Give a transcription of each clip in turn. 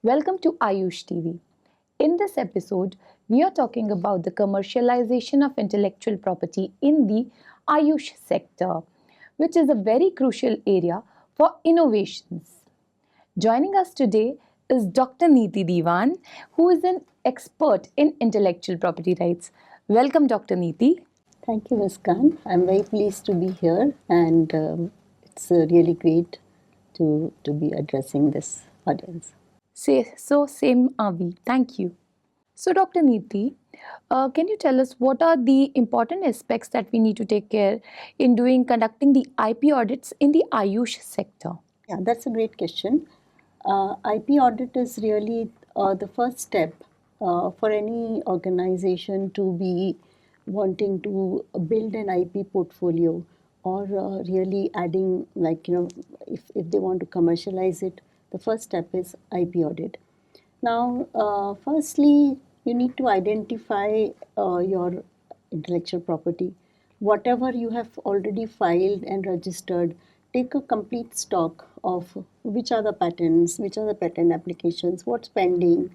Welcome to Ayush TV. In this episode, we are talking about the commercialization of intellectual property in the Ayush sector, which is a very crucial area for innovations. Joining us today is Dr. Neeti Diwan, who is an expert in intellectual property rights. Welcome, Dr. Neeti. Thank you, Ms. Khan. I'm very pleased to be here, and it's really great to be addressing this audience. Same are we. Thank you. So, Dr. Neeti, can you tell us what are the important aspects that we need to take care in conducting the IP audits in the Ayush sector? Yeah, that's a great question. IP audit is really the first step for any organization to be wanting to build an IP portfolio or really adding, if they want to commercialize it, the first step is IP audit. Now, firstly, you need to identify your intellectual property. Whatever you have already filed and registered, take a complete stock of which are the patents, which are the patent applications, what's pending,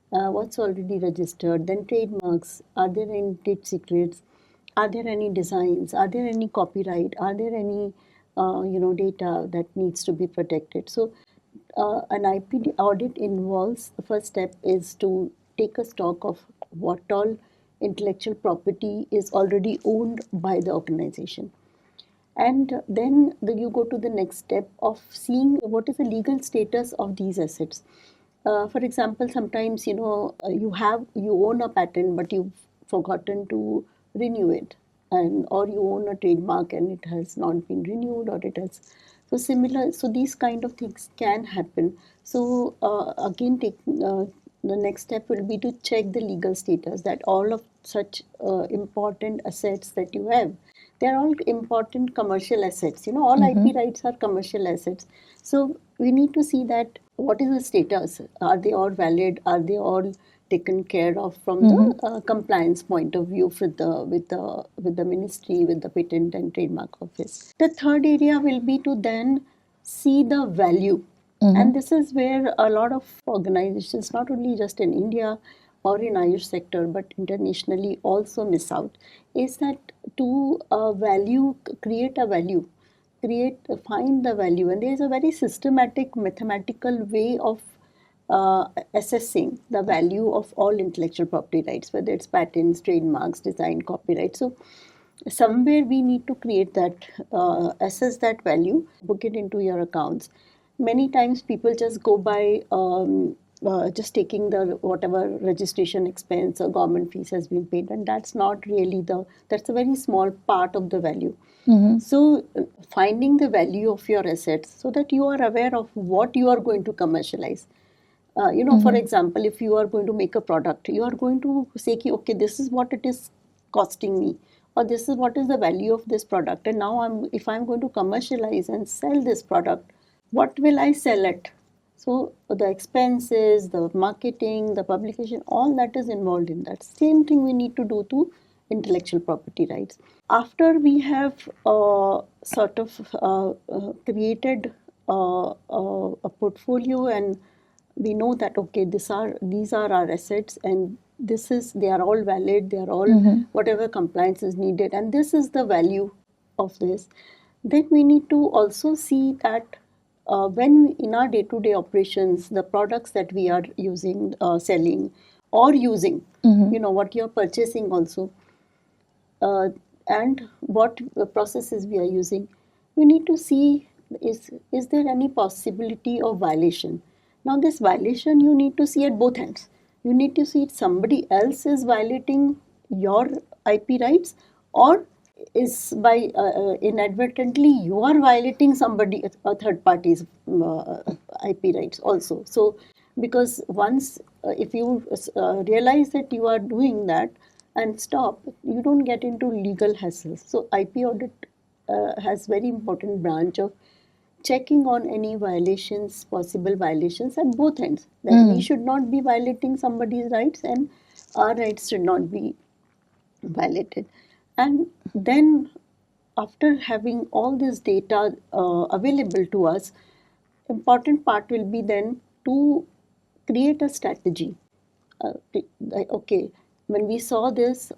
what's already registered, then trademarks, are there any trade secrets, are there any designs, are there any copyright, are there any data that needs to be protected. So an IP audit involves, the first step is to take a stock of what all intellectual property is already owned by the organization. And then you go to the next step of seeing what is the legal status of these assets. For example, sometimes you own a patent but you've forgotten to renew it, and or you own a trademark and it has not been renewed, or it has so these kind of things can happen. So again, the next step will be to check the legal status, that all of such important assets that you have, they're all important commercial assets. All IP rights are commercial assets. So we need to see that what is the status? Are they all valid? Are they all taken care of from the compliance point of view with the ministry, with the patent and trademark office? The third area will be to then see the value. And this is where a lot of organizations, not only just in India or in Ayush sector, but internationally also miss out, is that to create a value, find the value. And there is a very systematic, mathematical way of assessing the value of all intellectual property rights, whether it's patents, trademarks, design, copyright. So somewhere we need to create that, assess that value, book it into your accounts. Many times people just go by just taking the whatever registration expense or government fees has been paid, and that's not really that's a very small part of the value. So finding the value of your assets so that you are aware of what you are going to commercialize. For example, if you are going to make a product, you are going to say, okay, this is what it is costing me, or this is what is the value of this product. And now if I'm going to commercialize and sell this product, what will I sell it? So the expenses, the marketing, the publication, all that is involved in that. Same thing we need to do to intellectual property rights. After we have created a portfolio, and we know that okay, these are our assets, and they are all valid, they are all whatever compliance is needed, and this is the value of this. Then we need to also see that when in our day-to-day operations, the products that we are using, selling, or using, what you're purchasing also, and what processes we are using, we need to see is there any possibility of violation. Now this violation you need to see at both ends. You need to see if somebody else is violating your IP rights, or is by inadvertently you are violating a third party's IP rights also. So because once if you realize that you are doing that and stop, you don't get into legal hassles. So IP audit has very important branch of checking on any violations, possible violations at both ends. That we should not be violating somebody's rights, and our rights should not be violated. And then after having all this data available to us, important part will be then to create a strategy. Like, okay, when we saw this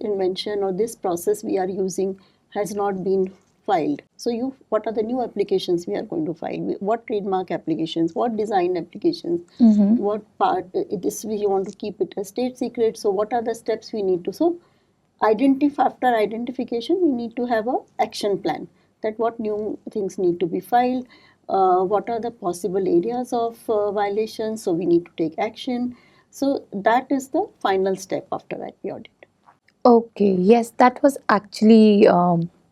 invention or this process we are using has not been filed. So what are the new applications we are going to file? What trademark applications? What design applications? What part? This we want to keep it a state secret. So what are the steps we need to? So after identification, we need to have a action plan. That what new things need to be filed. What are the possible areas of violations? So we need to take action. So that is the final step after IP audit. Okay, yes, that was actually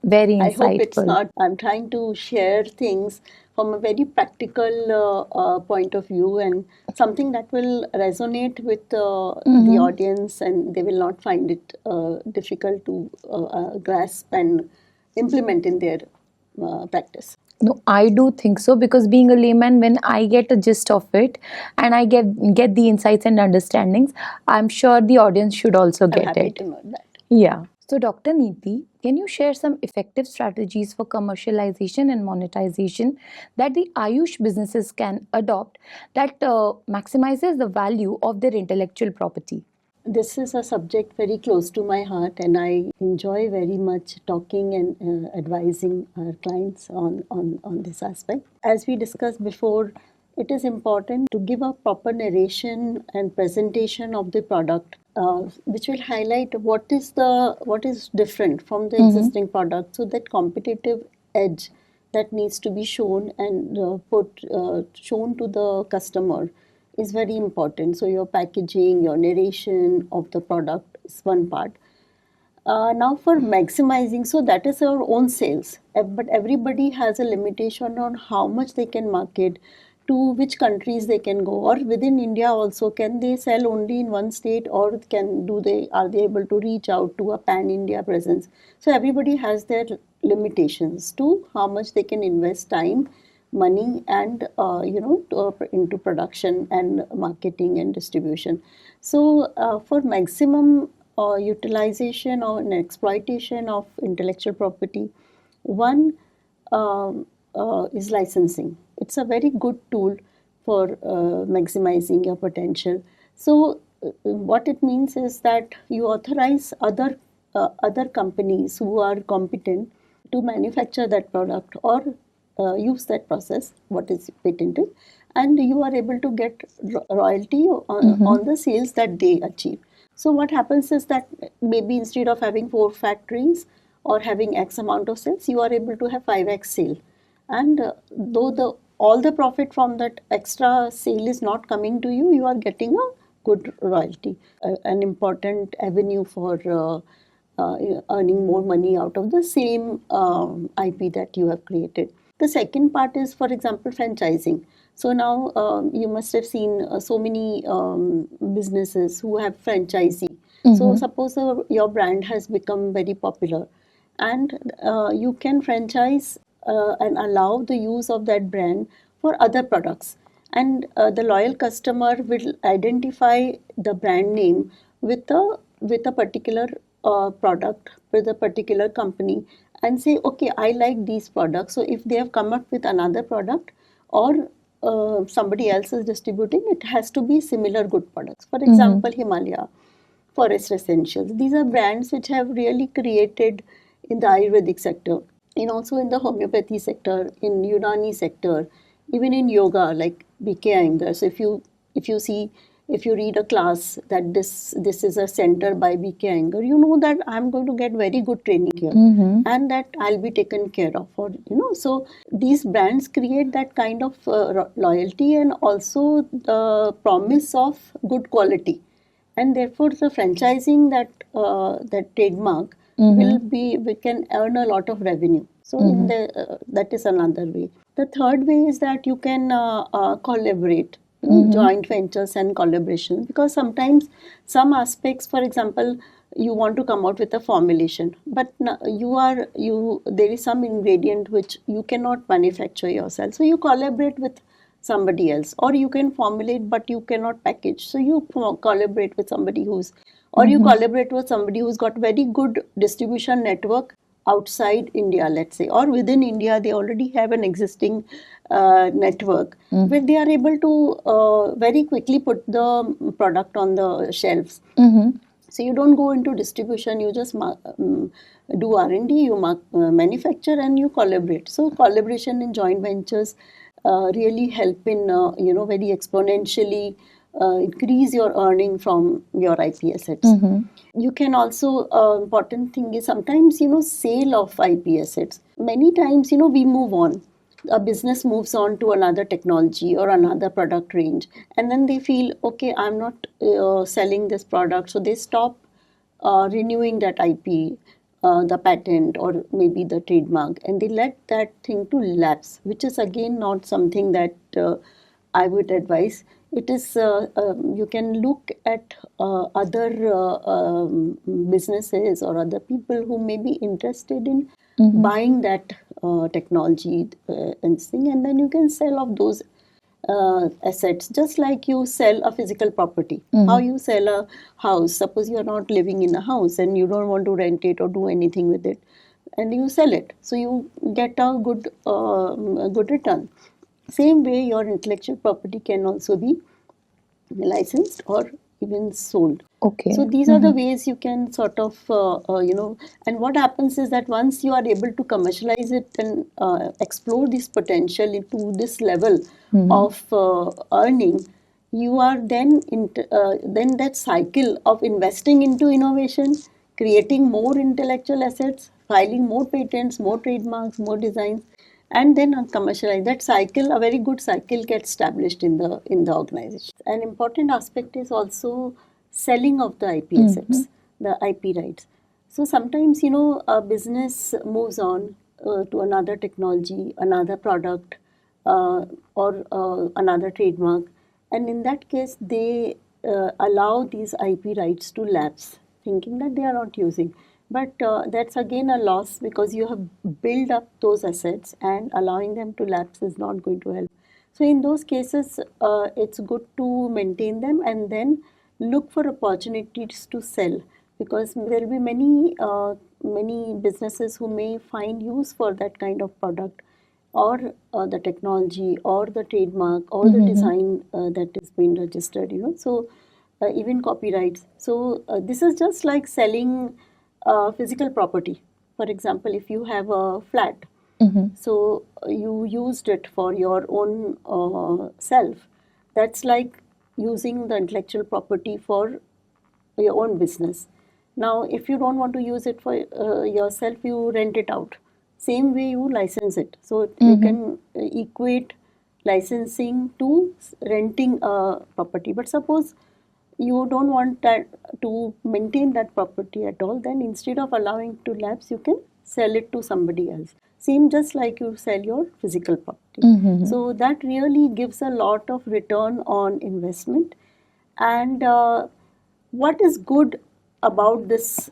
very I hope it's insightful. not. I'm trying to share things from a very practical point of view and something that will resonate with the audience, and they will not find it difficult to grasp and implement in their practice. No, I do think so because being a layman, when I get a gist of it and I get the insights and understandings, I'm sure the audience should also I'm get happy it. to know that. Yeah. So, Dr. Neeti, can you share some effective strategies for commercialization and monetization that the Ayush businesses can adopt that maximizes the value of their intellectual property? This is a subject very close to my heart, and I enjoy very much talking and advising our clients on this aspect. As we discussed before, it is important to give a proper narration and presentation of the product, which will highlight what is different from the existing product, so that competitive edge that needs to be shown and shown to the customer is very important. So your packaging, your narration of the product is one part. Now for maximizing, so that is our own sales. But everybody has a limitation on how much they can market, to which countries they can go, or within India also, can they sell only in one state, or are they able to reach out to a pan India presence? So everybody has their limitations to how much they can invest time, money, and into production and marketing and distribution. So for maximum utilization or an exploitation of intellectual property, one is licensing. It's a very good tool for maximizing your potential. So what it means is that you authorize other companies who are competent to manufacture that product or use that process, what is patented, and you are able to get royalty on the sales that they achieve. So what happens is that maybe instead of having 4 factories or having X amount of sales, you are able to have 5x sale. And though all the profit from that extra sale is not coming to you, you are getting a good royalty, an important avenue for earning more money out of the same IP that you have created. The second part is, for example, franchising. So now you must have seen so many businesses who have franchisee. So suppose your brand has become very popular, and you can franchise and allow the use of that brand for other products. And the loyal customer will identify the brand name with a particular product, with a particular company, and say, okay, I like these products. So if they have come up with another product, or somebody else is distributing, it has to be similar good products. For example, Himalaya, Forest Essentials. These are brands which have really created in the Ayurvedic sector, and also in the homeopathy sector, in Unani sector, even in yoga, like BK Iyengar. So if you read a class that this is a center by BK Iyengar, you know that I'm going to get very good training here, and that I'll be taken care of. So these brands create that kind of loyalty and also the promise of good quality, and therefore the franchising that trademark we can earn a lot of revenue. So that is another way. The third way is that you can collaborate, joint ventures and collaborations, because sometimes some aspects, for example, you want to come out with a formulation, but there is some ingredient which you cannot manufacture yourself, so you collaborate with somebody else, or you can formulate but you cannot package, so you collaborate with somebody who's got very good distribution network outside India, let's say, or within India, they already have an existing network where they are able to very quickly put the product on the shelves. So you don't go into distribution, you just do R&D, you manufacture and you collaborate. So collaboration in joint ventures really help in, very exponentially increase your earning from your IP assets. You can also, important thing is sometimes, sale of IP assets. Many times, we move on. A business moves on to another technology or another product range, and then they feel, okay, I'm not selling this product, so they stop renewing that IP, the patent, or maybe the trademark, and they let that thing to lapse, which is again not something that I would advise. It is, you can look at other businesses or other people who may be interested in buying that technology and thing, and then you can sell off those assets, just like you sell a physical property. How you sell a house? Suppose you are not living in a house and you don't want to rent it or do anything with it, and you sell it, so you get a good return. Same way, your intellectual property can also be licensed or even sold. Okay. So these are the ways you can sort of, and what happens is that once you are able to commercialize it and explore this potential into this level of earning, you are then that cycle of investing into innovation, creating more intellectual assets, filing more patents, more trademarks, more designs, and then commercialize. That cycle, a very good cycle, gets established in the organization. An important aspect is also selling of the IP assets, the IP rights. So sometimes, a business moves on to another technology, another product, or another trademark, and in that case, they allow these IP rights to lapse, thinking that they are not using. But that's again a loss, because you have built up those assets, and allowing them to lapse is not going to help. So in those cases, it's good to maintain them and then look for opportunities to sell, because there will be many businesses who may find use for that kind of product, or the technology, or the trademark, or the design that is being registered. So even copyrights. So this is just like selling physical property. For example, if you have a flat, so you used it for your own self, that's like using the intellectual property for your own business. Now, if you don't want to use it for yourself, you rent it out. Same way you license it. So you can equate licensing to renting a property. But suppose you don't want that to maintain that property at all, then instead of allowing to lapse, you can sell it to somebody else. Same, just like you sell your physical property. So that really gives a lot of return on investment. And what is good about this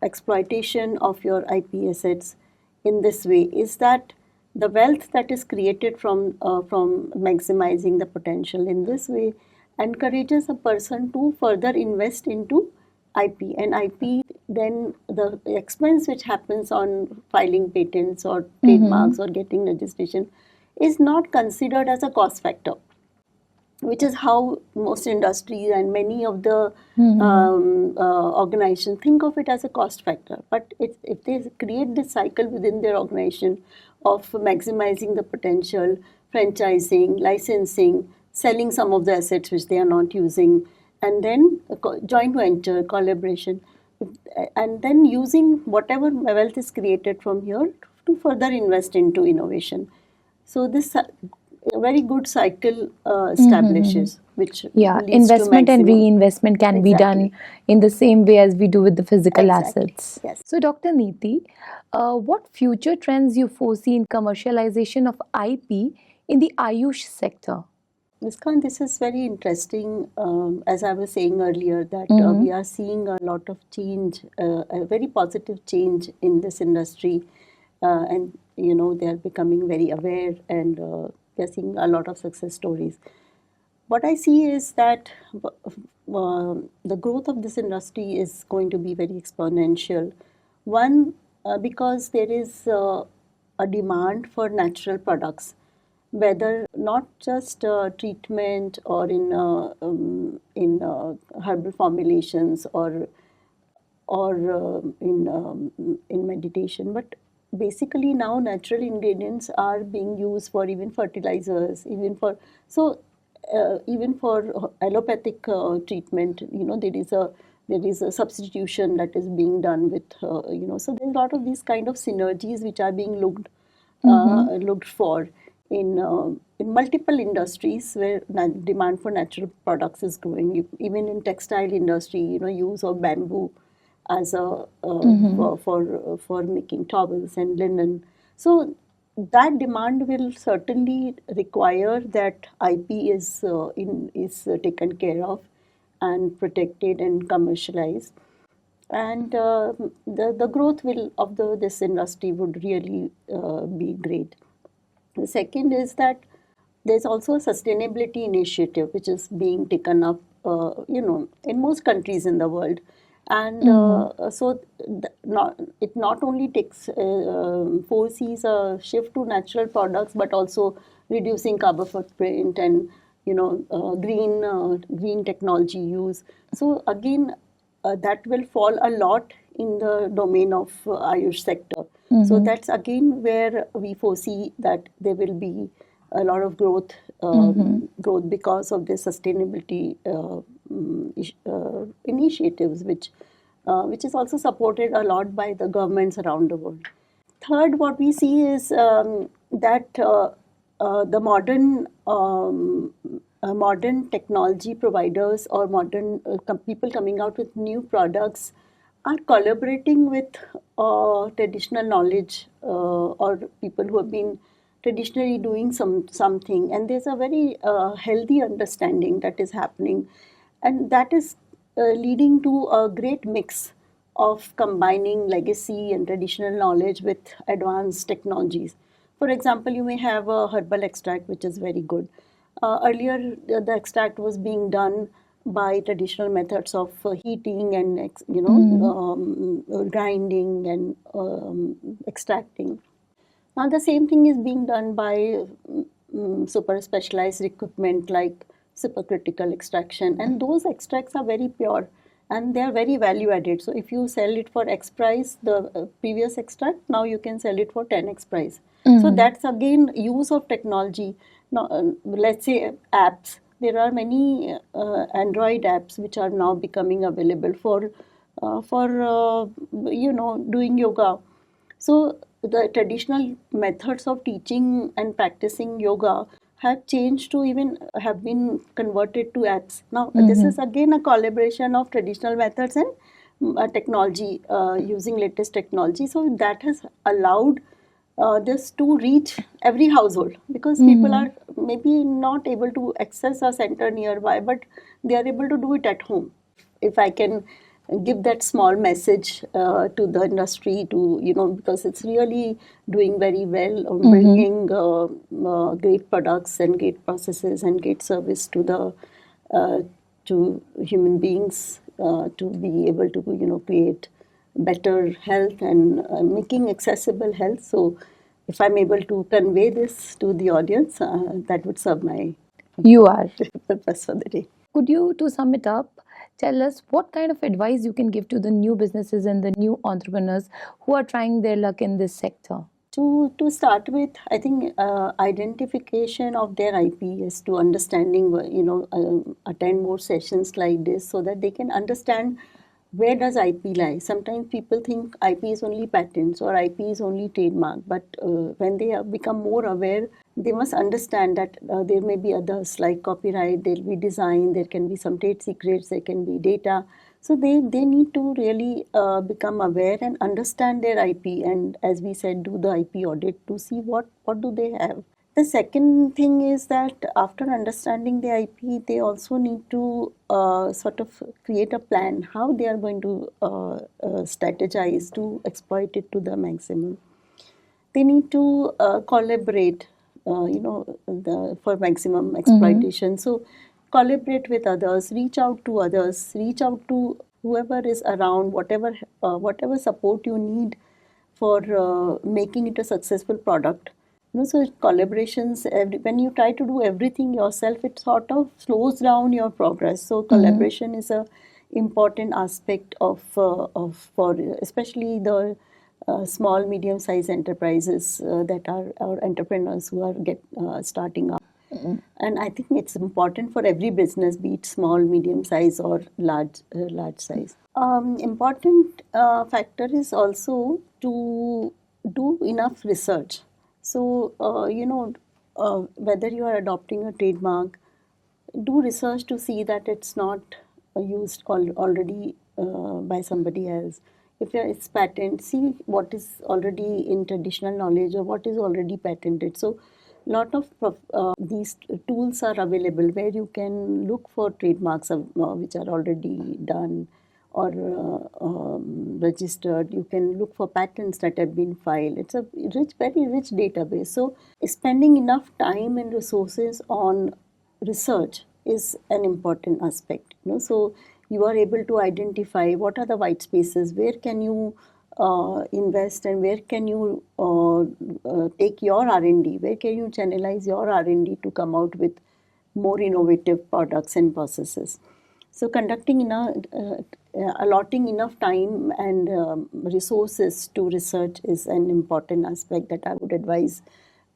exploitation of your IP assets in this way is that the wealth that is created from maximizing the potential in this way encourages a person to further invest into IP. And IP, then the expense which happens on filing patents or trademarks or getting registration is not considered as a cost factor, which is how most industries and many of the organizations think of it as a cost factor. But if they create this cycle within their organization of maximizing the potential, franchising, licensing, selling some of the assets which they are not using, and then joint venture, collaboration, and then using whatever wealth is created from here to further invest into innovation. So this a very good cycle establishes, which Yeah, leads investment to and maximum. reinvestment can be done Exactly. in the same way as we do with the physical Exactly. assets. Yes. So, Dr. Neeti, what future trends you foresee in commercialization of IP in the Ayush sector? Muskan, this is very interesting. As I was saying earlier, that we are seeing a lot of change, a very positive change in this industry, and they are becoming very aware, and we are seeing a lot of success stories. What I see is that the growth of this industry is going to be very exponential. One, because there is a demand for natural products, whether not just treatment or in herbal formulations or in meditation, but basically now natural ingredients are being used for even fertilizers, even for allopathic treatment. There is a substitution that is being done with so there's a lot of these kind of synergies which are being looked for in multiple industries where demand for natural products is growing. Even in textile industry, use of bamboo as a for making towels and linen. So that demand will certainly require that IP is taken care of and protected and commercialized, and the growth will of this industry would really be great. The second is that there's also a sustainability initiative which is being taken up, in most countries in the world, and so it not only foresees a shift to natural products, but also reducing carbon footprint and green technology use. So again, that will fall a lot in the domain of Ayush sector. So that's again where we foresee that there will be a lot of growth because of the sustainability initiatives, which is also supported a lot by the governments around the world. Third, what we see is that the modern technology providers or modern people coming out with new products are collaborating with traditional knowledge or people who have been traditionally doing something, and there's a very healthy understanding that is happening, and that is leading to a great mix of combining legacy and traditional knowledge with advanced technologies. For example, you may have a herbal extract which is very good. Earlier, the extract was being done by traditional methods of heating and grinding and extracting. Now the same thing is being done by super specialized equipment like supercritical extraction, and those extracts are very pure and they are very value added. So if you sell it for X price, the previous extract, now you can sell it for 10x price. So that's again use of technology. Now, let's say apps. There are many Android apps which are now becoming available for doing yoga. So the traditional methods of teaching and practicing yoga have changed to even have been converted to apps. Now this is again a collaboration of traditional methods and technology, using latest technology. So that has allowed this to reach every household, because people are maybe not able to access a center nearby, but they are able to do it at home. If I can give that small message to the industry, because it's really doing very well on bringing great products and great processes and great service to to human beings, to be able to create better health and making accessible health. So if I'm able to convey this to the audience, that would serve my You are. purpose for the day. Could you, to sum it up, tell us what kind of advice you can give to the new businesses and the new entrepreneurs who are trying their luck in this sector? To start with, I think identification of their IP is to understanding, attend more sessions like this so that they can understand where does IP lie. Sometimes people think IP is only patents or IP is only trademark, but when they become more aware, they must understand that there may be others like copyright, there will be design, there can be some trade secrets, there can be data. So they need to really become aware and understand their IP, and as we said, do the IP audit to see what do they have. The second thing is that after understanding the IP, they also need to sort of create a plan how they are going to strategize to exploit it to the maximum. They need to collaborate, for maximum exploitation. So collaborate with others, reach out to whoever is around, whatever support you need for making it a successful product. So collaborations, when you try to do everything yourself, it sort of slows down your progress. So collaboration is a important aspect of for especially the small medium sized enterprises that are our entrepreneurs who are starting up. And I think it's important for every business, be it small, medium size, or large size. Important factor is also to do enough research. So whether you are adopting a trademark, do research to see that it's not used already by somebody else. If it's patent, see what is already in traditional knowledge or what is already patented. So lot of these tools are available where you can look for trademarks which are already done or registered. You can look for patents that have been filed. It's a very rich database. So spending enough time and resources on research is an important aspect. So you are able to identify what are the white spaces, where can you invest, and where can you take your R&D, where can you channelize your R&D to come out with more innovative products and processes. So allotting enough time and resources to research is an important aspect that I would advise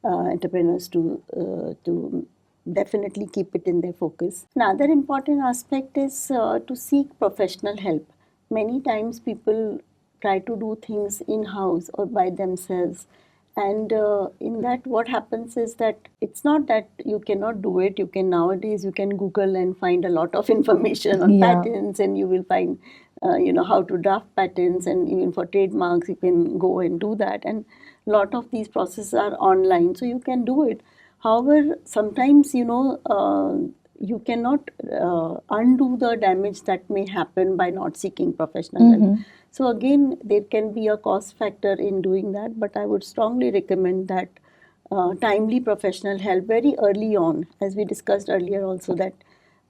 entrepreneurs to definitely keep it in their focus. Another important aspect is to seek professional help. Many times people try to do things in-house or by themselves. And in that, what happens is that it's not that you cannot do it. Nowadays you can Google and find a lot of information on patents, and you will find how to draft patents, and even for trademarks you can go and do that. And a lot of these processes are online, so you can do it. However, sometimes you cannot undo the damage that may happen by not seeking professional help. So again, there can be a cost factor in doing that, but I would strongly recommend that timely professional help very early on, as we discussed earlier also, that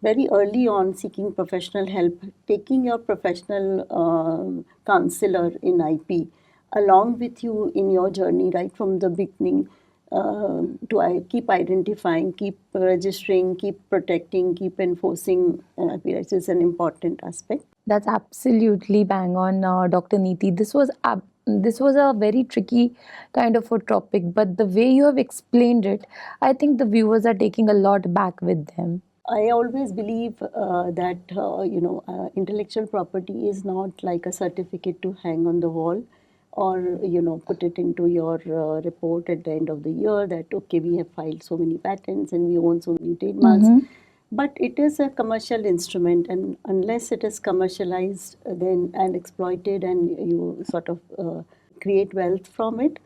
very early on seeking professional help, taking your professional counselor in IP along with you in your journey right from the beginning, to keep identifying, keep registering, keep protecting, keep enforcing IP rights is an important aspect. That's absolutely bang on, Dr. Neeti. This was a very tricky kind of a topic, but the way you have explained it, I think the viewers are taking a lot back with them. I always believe that intellectual property is not like a certificate to hang on the wall, or put it into your report at the end of the year that okay, we have filed so many patents and we own so many trademarks. But it is a commercial instrument, and unless it is commercialized then and exploited and you sort of create wealth from it,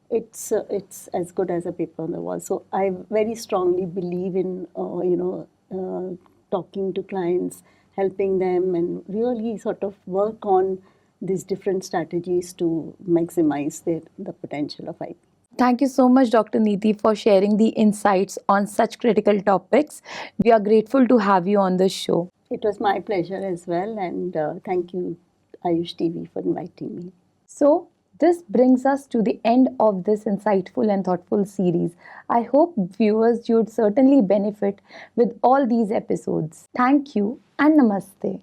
it's as good as a paper on the wall. So I very strongly believe in talking to clients, helping them, and really sort of work on these different strategies to maximize the potential of IP. Thank you so much, Dr. Neeti, for sharing the insights on such critical topics. We are grateful to have you on the show. It was my pleasure as well, and thank you, Ayush TV, for inviting me. So, this brings us to the end of this insightful and thoughtful series. I hope viewers would certainly benefit with all these episodes. Thank you and namaste.